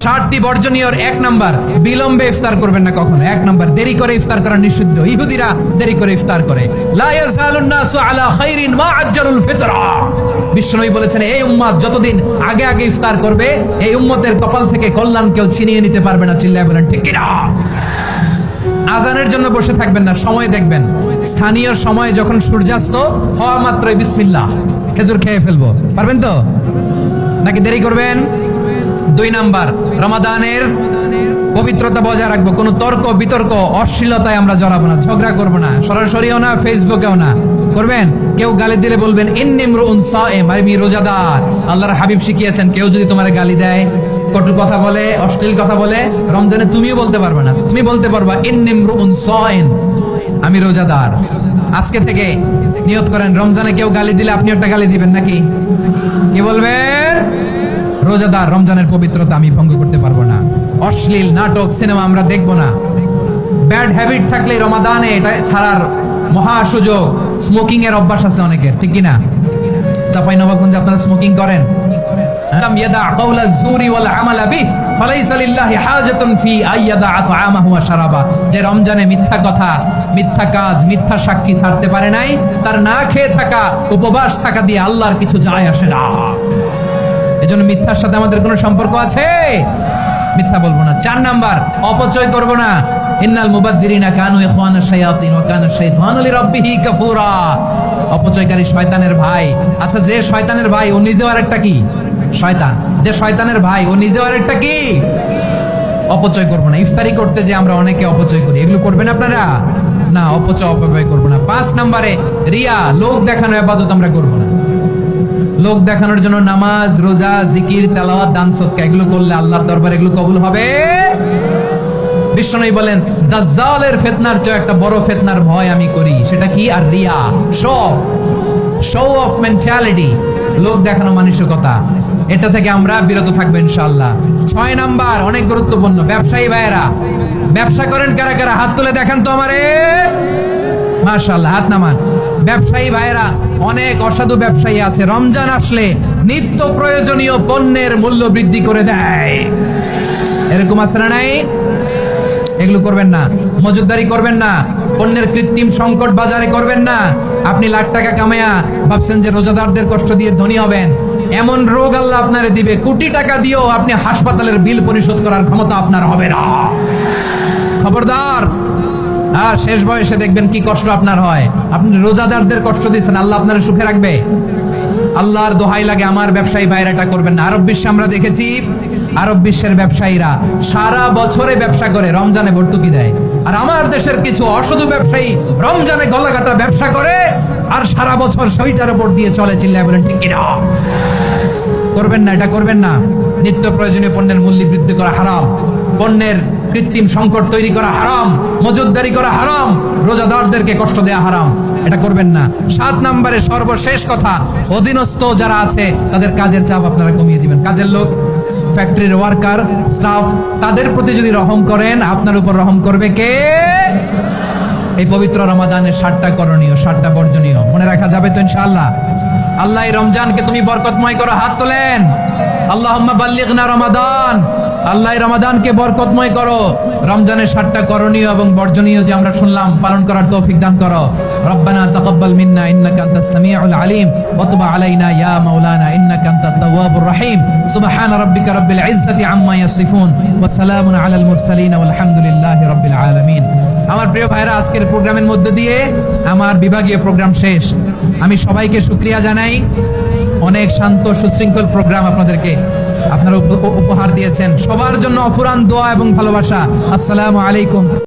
60টি বর্জনীয়র 1 number, বিলম্বে ইফতার করবেন না কখনো। 1 নাম্বার, দেরি করে ইফতার করা নিষিদ্ধ। ইহুদিরা দেরি করে ইফতার করে। লা ইয়াজালুন নাসু আলা খাইরিন মা আজ্জালুল ফিতরা। বিশ্বনবী বলেছেন, এই উম্মত যতদিন আগে আগে ইফতার করবে, এই উম্মতের কপাল থেকে কল্যাণ কেউ ছিনিয়ে নিতে পারবে না। চিল্লায় বলেন ঠিক কিনা? আজানের জন্য বসে থাকবেন না, সময় দেখবেন। স্থানীয় সময় যখন সূর্যাস্ত হওয়া মাত্রই বিসমিল্লাহ, খেজুর খেয়ে ফেলবো। পারবেন তো নাকি দেরি করবেন? 2 নাম্বার, রমাদানের পবিত্রতা বজায় রাখবো। কোনো তর্ক বিতর্ক অশ্লীলতায় আমরা জড়াবো না, ঝগড়া করবো না, সরাসরিও না, ফেসবুকেও না। করবেন? কেউ গালি দিলে বলবেন ইন্নী ইমরুউন সায়েম, আমি রোজাদার। আল্লাহর হাবিব শিখিয়েছেন, কেউ যদি তোমার গালি দেয়, কটু কথা বলে, অশ্লীল কথা বলে, রমজানে তুমিও বলতে পারবে না। তুমি বলতে পারবা ইন্নী ইমরুউন সায়েম, আমি রোজাদার। আজকে থেকে নিয়ত করেন, রমজানে কেউ গালি দিলে আপনি একটা গালি দিবেন নাকি? কি বলবেন? রোজাদার, রমজানের পবিত্রতা আমি ভঙ্গ করতে পারবো না। অশ্লীল নাটক সিনেমা আমরা দেখবো না। ব্যাড হ্যাবিট থাকলে রমাদানে এটা ছাড়ার মহা সুযোগ। স্মোকিং এর অভ্যাস আছে অনেকের, ঠিক কিনা? চাঁপাইনবাবগঞ্জে আপনারা স্মোকিং করেন? লাম ইয়াদা কাওলা যুরি ওয়াল আমালা বিহি ফালাইসা লিল্লাহি হাজাতুন ফি আইয়াদা তাআমাহু ওয়া শারাবা। যে রমজানে মিথ্যা কথা, মিথ্যা কাজ, মিথ্যা সাক্ষী ছাড়তে পারে নাই, তার না খেয়ে থাকা, উপবাস থাকা দিয়ে আল্লাহর কিছু যায় আসে না। এজন্য মিথ্যার সাথে আমাদের কোনো সম্পর্ক আছে? মিথ্যা বলবো না। 4 নাম্বার, অপচয় করব না। ইন্নাল মুবাদদিরিনা কানু ইখওয়ানাশ শায়াতিন ওয়া কানা শাইতানু লিরাব্বিহি কাফুরা। অপচয়কারী শয়তানের ভাই। আচ্ছা, যে শয়তানের ভাই ও নিজেও আরেকটা কি? শয়তান। যে শয়তানের ভাই ও নিজেও আরেকটা কি? অপচয় করব না। ইফতারি করতে যে আমরা অনেকে অপচয় করি, এগুলো করবেন আপনারা না। অপচয় করব না। 5 নম্বরে, রিয়া, লোক দেখানো ইবাদত আমরা করব না। লোক দেখানোর জন্য নামাজ, রোজা, জিকির, তেলাওয়াত, দান সদকা এগুলো করলে আল্লাহর দরবারে এগুলো কবুল হবে? বিশ্বনবী বলেন, দাজ্জালের ফিতনার চেয়ে একটা বড় ফিতনার ভয় আমি করি। সেটা কি? আর রিয়া, শো অফ মেন্টালিটি, লোক দেখানো মানসিকতা। এটা থেকে আমরা বিরত থাকবো ইনশাআল্লাহ। 6 নাম্বার, অনেক গুরুত্বপূর্ণ। ব্যবসায়ী ভাইয়েরা, ব্যবসা করেন কারা কারা? হাত তুলে দেখান তো আমারে। মাশাআল্লাহ, হাত নামান। ব্যবসায়ী ভাইয়েরা, অনেক অসাধু ব্যবসায়ী আছে, রমজান আসলে নিত্য প্রয়োজনীয় পণ্যের মূল্য বৃদ্ধি করে দেয়। এরকম আছে না নাই? এগুলো করবেন না। মজুদদারি করবেন না। পণ্যের কৃত্রিম সংকট বাজারে করবেন না। আপনি লাখ টাকা কামায়া ভাবছেন যে রোজাদারদের কষ্ট দিয়ে ধনী হবেন। এমন রোগ আল্লাহ আপনারে দিবে, কোটি টাকা দিয়েও আপনি হাসপাতালের বিল পরিশোধ করার ক্ষমতা আপনার হবে না। খবরদার। আর শেষ বয়সে দেখবেন কি কষ্ট আপনার হয়। আপনি রোজাদারদের কষ্ট দিচ্ছেন, আল্লাহ আপনার সুখে রাখবে? আল্লাহর দোহাই লাগে, আমার ব্যবসায়ী ভাইরা এটা করবেন না। আরব বিশ্বে আমরা দেখেছি, আরব বিশ্বের ব্যবসায়ীরা সারা বছরে ব্যবসা করে, রমজানে ভর্তুকি দেয়। আর আমার দেশের কিছু অসাধু ব্যবসায়ী রমজানে গলাকাটা ব্যবসা করে আর সারা বছর সইটার উপর দিয়ে চলে। চিল্লায় বলেন ঠিক কিনা? করবেন না, এটা করবেন না। নিত্য প্রয়োজনীয় পণ্যের মূল্য বৃদ্ধি করা হারাম, পণ্যের কৃত্রিম সংকট তৈরি করা হারাম, মজুদদারি করা হারাম, রোজাদারদেরকে কষ্ট দেয়া হারাম। এটা করবেন না। 7 নম্বরে সর্বশেষ কথা, অধীনস্থ যারা আছে তাদের কাজের চাপ আপনারা কমিয়ে দিবেন। কাজের লোক, ফ্যাক্টরির ওয়ার্কার, স্টাফ, তাদের প্রতি যদি রহম করেন, আপনার উপর রহম করবে কে? এই পবিত্র রমাদানের 7টা করণীয়, 7টা বর্জনীয় মনে রাখা যাবে তো ইনশাআল্লাহ? আল্লাহ এই রমজানকে তুমি বরকতময় করো। হাত তোলেন। আল্লাহুম্মা বাল্লিগনা রমাদান। আল্লাহ রমাদানকে বরকতময় করো। রমজানের 7টা করণীয় এবং বর্জনীয় যে আমরা শুনলাম, পালন করার তৌফিক দান করো। রব্বানা তাকাব্বাল মিন্না ইন্নাকা আনতাস সামিউল আলিম ওয়া তুব আলাইনা ইয়া মাওলানা ইন্নাকা আনতাত তাওয়াবুর রহিম। সুবহান রাব্বিকা রাব্বিল ইজ্জাতি আম্মা ইয়াসিফুন ওয়া সালামুন আলাল মুরসালিন ওয়াল হামদুলিল্লাহি রাব্বিল আলামিন। আমার প্রিয় ভাইরা, আজকের প্রোগ্রামের মধ্যে দিয়ে আমার বিভাগীয় প্রোগ্রাম শেষ। আমি সবাইকে শুকরিয়া জানাই। অনেক শান্ত সুশৃঙ্খল প্রোগ্রাম আপনাদেরকে আপনারা উপহার দিয়েছেন। সবার জন্য অফুরান দোয়া এবং ভালোবাসা। আসসালামু আলাইকুম।